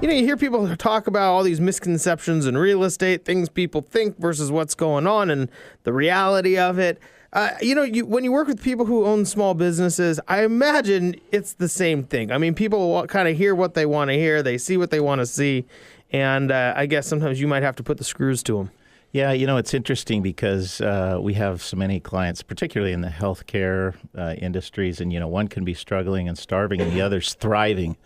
you hear people talk about all these misconceptions in real estate, things people think versus what's going on and the reality of it. When you work with people who own small businesses, I imagine it's the same thing. I mean, people kind of hear what they want to hear. They see what they want to see. And I guess sometimes you might have to put the screws to them. Yeah, it's interesting because we have so many clients, particularly in the healthcare industries, and, one can be struggling and starving and the other's thriving.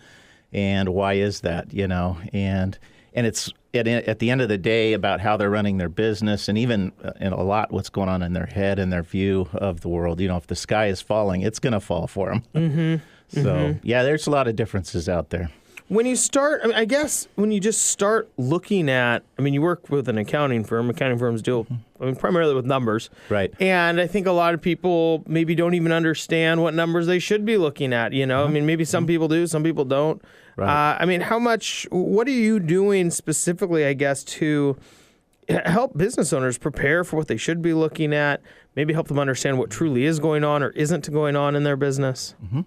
And why is that, And it's at the end of the day about how they're running their business and even in a lot what's going on in their head and their view of the world. If the sky is falling, it's going to fall for them. Mm-hmm. So, yeah, there's a lot of differences out there. When you start, I guess when you just start looking at, you work with an accounting firm. Accounting firms deal, primarily with numbers. Right. And I think a lot of people maybe don't even understand what numbers they should be looking at, maybe some people do, some people don't. Right. What are you doing specifically, I guess, to help business owners prepare for what they should be looking at, maybe help them understand what truly is going on or isn't going on in their business? Mm-hmm.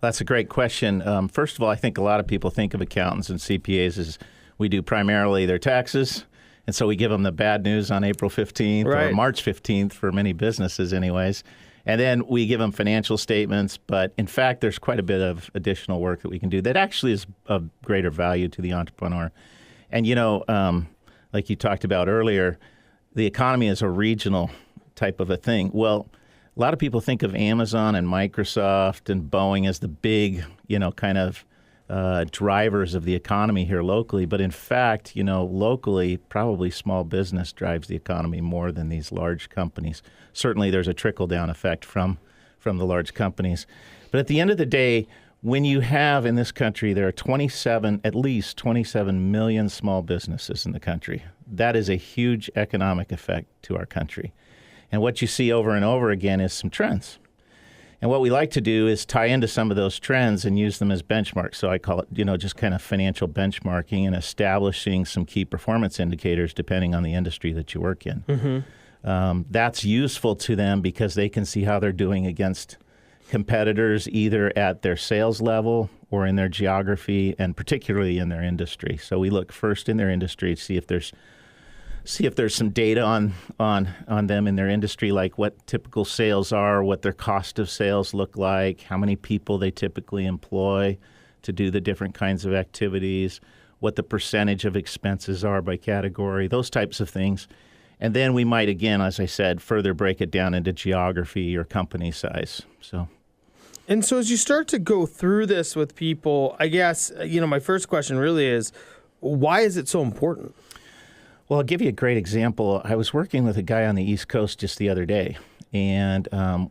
That's a great question. First of all, I think a lot of people think of accountants and CPAs as we do primarily their taxes, and so we give them the bad news on April 15th or March 15th for many businesses anyways, and then we give them financial statements, but in fact, there's quite a bit of additional work that we can do that actually is of greater value to the entrepreneur. And, like you talked about earlier, the economy is a regional type of a thing. Well, a lot of people think of Amazon and Microsoft and Boeing as the big, drivers of the economy here locally. But in fact, locally, probably small business drives the economy more than these large companies. Certainly, there's a trickle-down effect from the large companies. But at the end of the day, when you have in this country, there are at least 27 million small businesses in the country. That is a huge economic effect to our country. And what you see over and over again is some trends. And what we like to do is tie into some of those trends and use them as benchmarks. So I call it, just kind of financial benchmarking and establishing some key performance indicators depending on the industry that you work in. Mm-hmm. That's useful to them because they can see how they're doing against competitors either at their sales level or in their geography and particularly in their industry. So we look first in their industry to see if there's some data on them in their industry, like what typical sales are, what their cost of sales look like, how many people they typically employ to do the different kinds of activities, what the percentage of expenses are by category, those types of things. And then we might, again, as I said, further break it down into geography or company size. And so as you start to go through this with people, I guess, my first question really is, why is it so important? Well, I'll give you a great example. I was working with a guy on the East Coast just the other day, and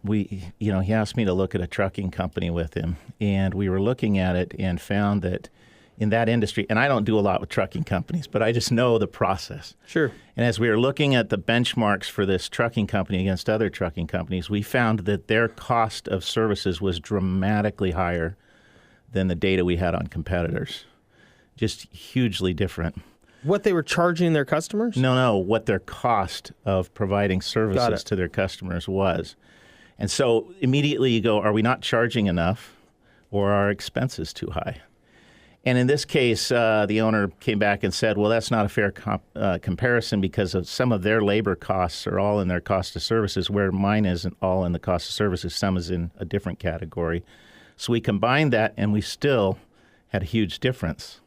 he asked me to look at a trucking company with him, and we were looking at it and found that in that industry, and I don't do a lot with trucking companies, but I just know the process. Sure. And as we were looking at the benchmarks for this trucking company against other trucking companies, we found that their cost of services was dramatically higher than the data we had on competitors. Just hugely different. What they were charging their customers? No, what their cost of providing services to their customers was. And so immediately you go, are we not charging enough or are our expenses too high? And in this case, the owner came back and said, well, that's not a fair comparison because of some of their labor costs are all in their cost of services, where mine isn't all in the cost of services. Some is in a different category. So we combined that and we still had a huge difference.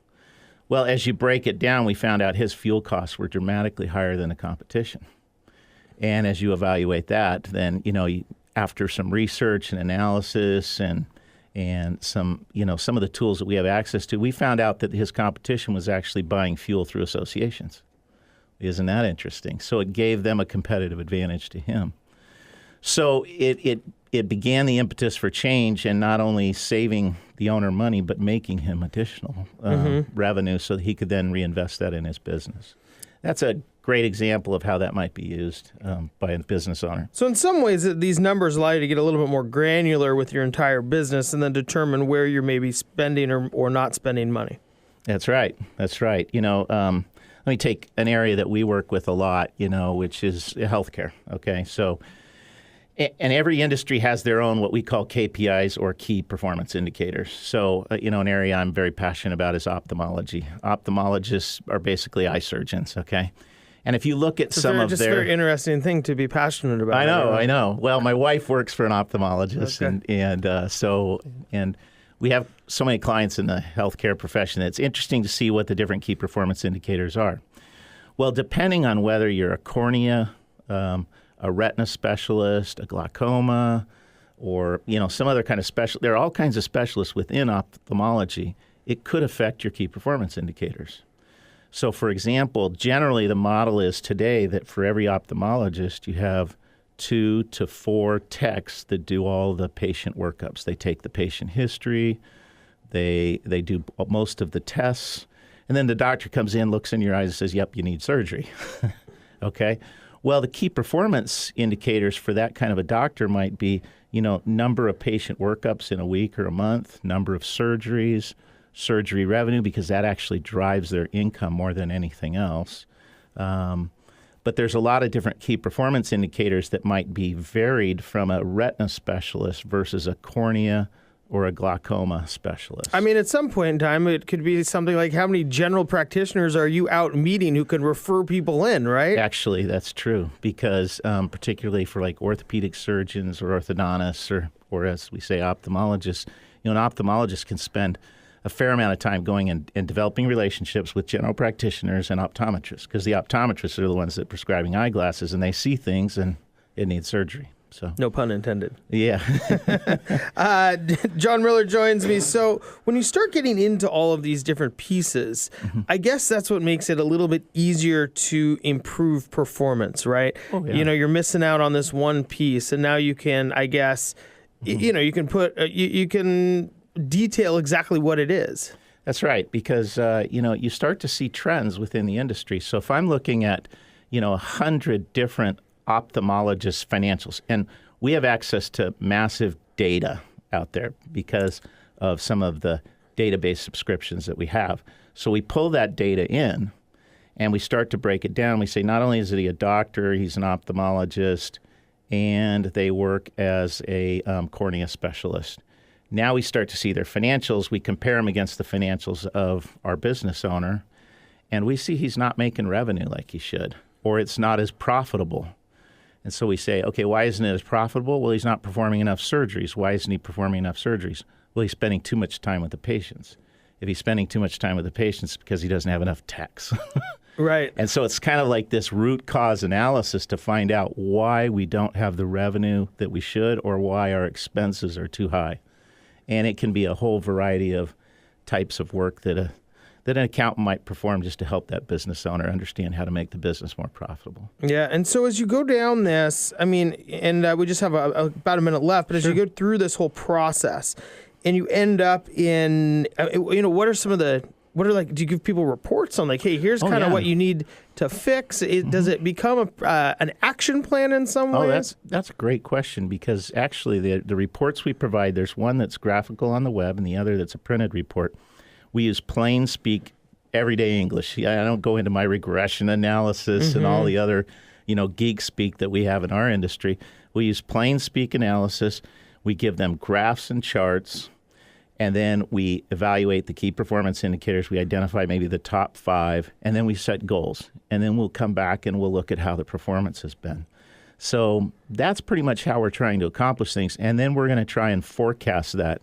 Well, as you break it down, we found out his fuel costs were dramatically higher than the competition. And as you evaluate that, then, after some research and analysis and some of the tools that we have access to, we found out that his competition was actually buying fuel through associations. Isn't that interesting? So it gave them a competitive advantage to him. So it began the impetus for change and not only saving the owner money, but making him additional revenue so that he could then reinvest that in his business. That's a great example of how that might be used by a business owner. So in some ways, these numbers allow you to get a little bit more granular with your entire business and then determine where you're maybe spending or not spending money. That's right. Let me take an area that we work with a lot, which is healthcare. Okay, so And every industry has their own what we call KPIs or key performance indicators. So, an area I'm very passionate about is ophthalmology. Ophthalmologists are basically eye surgeons, okay? And if you look at some of their... It's a very interesting thing to be passionate about. I know. Well, my wife works for an ophthalmologist, okay. and we have so many clients in the healthcare profession that it's interesting to see what the different key performance indicators are. Well, depending on whether you're a cornea, a retina specialist, a glaucoma, or some other kind of special. There are all kinds of specialists within ophthalmology. It could affect your key performance indicators. So, for example, generally the model is today that for every ophthalmologist, you have 2 to 4 techs that do all the patient workups. They take the patient history, they do most of the tests, and then the doctor comes in, looks in your eyes, and says, "Yep, you need surgery." Okay. Well, the key performance indicators for that kind of a doctor might be, number of patient workups in a week or a month, number of surgeries, surgery revenue, because that actually drives their income more than anything else. But there's a lot of different key performance indicators that might be varied from a retina specialist versus a cornea or a glaucoma specialist. I mean, at some point in time, it could be something like how many general practitioners are you out meeting who can refer people in, right? Actually, that's true, because particularly for like orthopedic surgeons or orthodontists or as we say, ophthalmologists, an ophthalmologist can spend a fair amount of time going and developing relationships with general practitioners and optometrists, because the optometrists are the ones that are prescribing eyeglasses, and they see things and it needs surgery. So. No pun intended. Yeah. John Miller joins me. So when you start getting into all of these different pieces, I guess that's what makes it a little bit easier to improve performance, right? Oh, yeah. You're missing out on this one piece, and now you can, I guess, you can put, you can detail exactly what it is. That's right, because, you start to see trends within the industry. So if I'm looking at, 100 different ophthalmologist financials, and we have access to massive data out there because of some of the database subscriptions that we have. So we pull that data in and we start to break it down. We say not only is he a doctor, he's an ophthalmologist, and they work as a cornea specialist. Now we start to see their financials. We compare them against the financials of our business owner, and we see he's not making revenue like he should, or it's not as profitable. And so we say, okay, why isn't it as profitable? Well, he's not performing enough surgeries. Why isn't he performing enough surgeries? Well, he's spending too much time with the patients. If he's spending too much time with the patients, it's because he doesn't have enough techs. Right. And so it's kind of like this root cause analysis to find out why we don't have the revenue that we should, or why our expenses are too high. And it can be a whole variety of types of work that an accountant might perform just to help that business owner understand how to make the business more profitable. Yeah, and so as you go down this, and we just have about a minute left, but as you go through this whole process, and you end up in, what are some of the, do you give people reports on hey, here's kind of what you need to fix? Does it become an action plan in some ways? That's a great question, because actually the reports we provide, there's one that's graphical on the web and the other that's a printed report. We use plain speak, everyday English. I don't go into my regression analysis and all the other, geek speak that we have in our industry. We use plain speak analysis. We give them graphs and charts, and then we evaluate the key performance indicators. We identify maybe the top 5, and then we set goals. And then we'll come back and we'll look at how the performance has been. So that's pretty much how we're trying to accomplish things. And then we're going to try and forecast that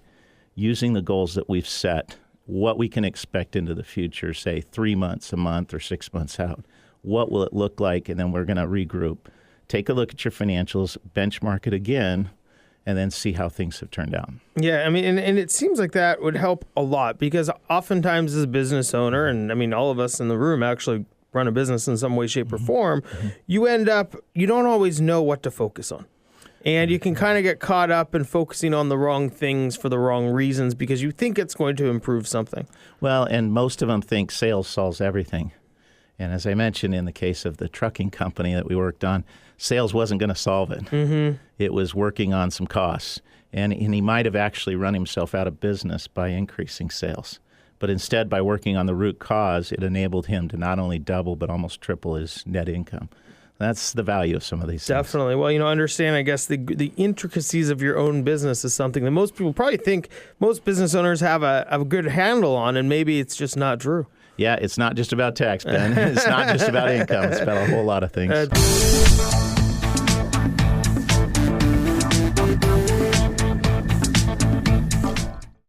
using the goals that we've set, what we can expect into the future, say 3 months, a month, or 6 months out. What will it look like? And then we're going to regroup, take a look at your financials, benchmark it again, and then see how things have turned out. Yeah, and it seems like that would help a lot, because oftentimes as a business owner, and all of us in the room actually run a business in some way, shape, or form, you don't always know what to focus on. And you can kind of get caught up in focusing on the wrong things for the wrong reasons because you think it's going to improve something. Well, and most of them think sales solves everything. And as I mentioned in the case of the trucking company that we worked on, sales wasn't going to solve it. It was working on some costs. And he might have actually run himself out of business by increasing sales. But instead, by working on the root cause, it enabled him to not only double but almost triple his net income. That's the value of some of these things. Definitely. Well, understand, I guess, the intricacies of your own business is something that most people probably think most business owners have a good handle on, and maybe it's just not true. Yeah, it's not just about tax, Ben. It's not just about income. It's about a whole lot of things.